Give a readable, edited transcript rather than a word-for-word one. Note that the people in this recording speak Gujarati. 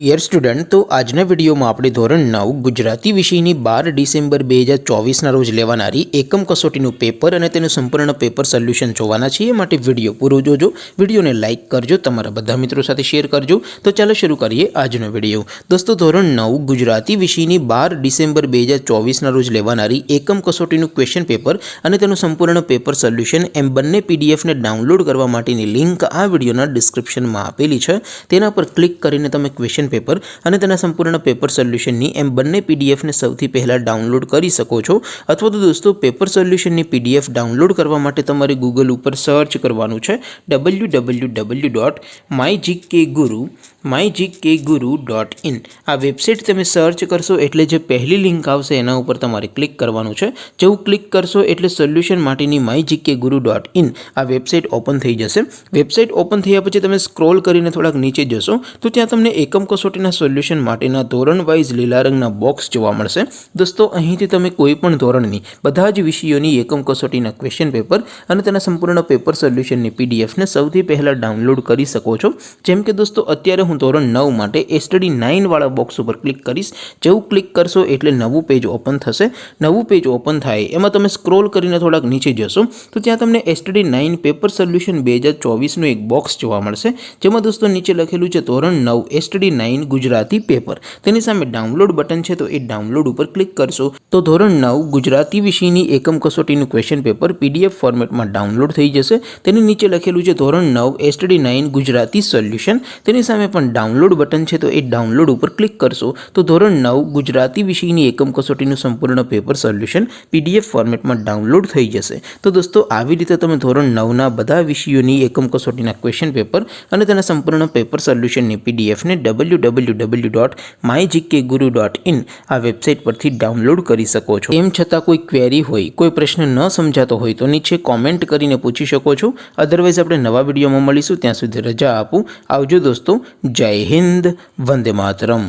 ડિયર સ્ટુડન્ટ, તો આજના વિડીયોમાં આપણે ધોરણ 9 ગુજરાતી વિષયની 12 ડિસેમ્બર 2024ના રોજ લેવાનારી એકમ કસોટીનું પેપર અને તેનું સંપૂર્ણ પેપર સોલ્યુશન જોવાના છીએ। માટે વિડીયો પૂરો જોજો, વિડીયોને લાઇક કરજો, તમારા બધા મિત્રો સાથે શેર કરજો। તો ચાલો શરૂ કરીએ આજનો વિડીયો। દોસ્તો, ધોરણ 9 ગુજરાતી વિષયની 12 ડિસેમ્બર 2024ના રોજ લેવાનારી એકમ કસોટીનું ક્વેશ્ચન પેપર અને તેનું સંપૂર્ણ પેપર સોલ્યુશન એમ બંને પીડીએફને ડાઉનલોડ કરવા માટેની લિંક આ વિડીયોના ડિસ્ક્રિપ્શનમાં આપેલી છે। તેના પર ક્લિક કરીને તમે ક્વેશ્ચન પેપર અને તેના સંપૂર્ણ પેપર સોલ્યુશનની એમ બંને પીડીએફને સૌથી પહેલા ડાઉનલોડ કરી શકો છો। અથવા તો દોસ્તો, પેપર સોલ્યુશનની પીડીએફ ડાઉનલોડ કરવા માટે તમારે ગૂગલ ઉપર સર્ચ કરવાનું છે www.mygkguru.in। આ વેબસાઇટ તમે સર્ચ કરશો એટલે જે પહેલી લિંક આવશે એના ઉપર તમારે ક્લિક કરવાનું છે। જેવું ક્લિક કરશો એટલે સોલ્યુશન માટેની mygkguru.in આ વેબસાઇટ ઓપન થઈ જશે। વેબસાઇટ ઓપન થયા પછી તમે સ્ક્રોલ કરીને થોડાક નીચે જશો તો ત્યાં તમને એકમ કસોટીના સોલ્યુશન માટેના ધોરણ વાઇઝ લીલા રંગના બોક્સ જોવા મળશે। દોસ્તો, અહીંથી તમે કોઈ પણ ધોરણની બધા જ વિષયોની એકમ કસોટીના ક્વેશ્ચન પેપર અને તેના સંપૂર્ણ પેપર સોલ્યુશનની પીડીએફને સૌથી પહેલાં ડાઉનલોડ કરી શકો છો। જેમ કે દોસ્તો, અત્યારે હું ધોરણ 9 માટે સ્ટડી 9 વાળા બોક્સ ઉપર ક્લિક કરીશ। જેવું ક્લિક કરશો એટલે નવું પેજ ઓપન થશે। નવું પેજ ઓપન થાય એમાં તમે સ્ક્રોલ કરીને થોડાક નીચે જશો તો ત્યાં તમને સ્ટડી 9 પેપર સોલ્યુશન 2024નું એક બોક્સ જોવા મળશે। જેમાં દોસ્તો નીચે લખેલું છે ધોરણ 9 સ્ટડી 9 ગુજરાતી પેપર। તેની સામે ડાઉનલોડ બટન છે, તો એ ડાઉનલોડ ઉપર ક્લિક કરશો તો ધોરણ 9 ગુજરાતી વિષયની એકમ કસોટીનું ક્વેશ્ચન પેપર પીડીએફ ફોર્મેટમાં ડાઉનલોડ થઈ જશે। તેની નીચે લખેલું છે ધોરણ 9 સ્ટડી 9 ગુજરાતી સોલ્યુશન। તેની સામે પણ ડાઉનલોડ બટન છે, તો એ ડાઉનલોડ ઉપર ક્લિક કરશો તો ધોરણ 9 ગુજરાતી વિષયની એકમ કસોટીનું સંપૂર્ણ પેપર સોલ્યુશન પીડીએફ ફોર્મેટમાં ડાઉનલોડ થઈ જશે। તો દોસ્તો, આવી રીતે તમે ધોરણ 9ના બધા વિષયોની એકમ કસોટીના ક્વેશ્ચન પેપર અને તેના સંપૂર્ણ પેપર સોલ્યુશનની પીડીએફને www.mygkguru.in આ વેબસાઇટ પરથી ડાઉનલોડ કરી શકો છો। એમ છતાં કોઈ ક્વેરી હોય, કોઈ પ્રશ્ન ન સમજાતો હોય તો નીચે કોમેન્ટ કરીને પૂછી શકો છો। અધરવાઇઝ આપણે નવા વિડીયોમાં મળીશું, ત્યાં સુધી રજા આપું। આવજો દોસ્તો, જય હિન્દ, વંદે માતરમ।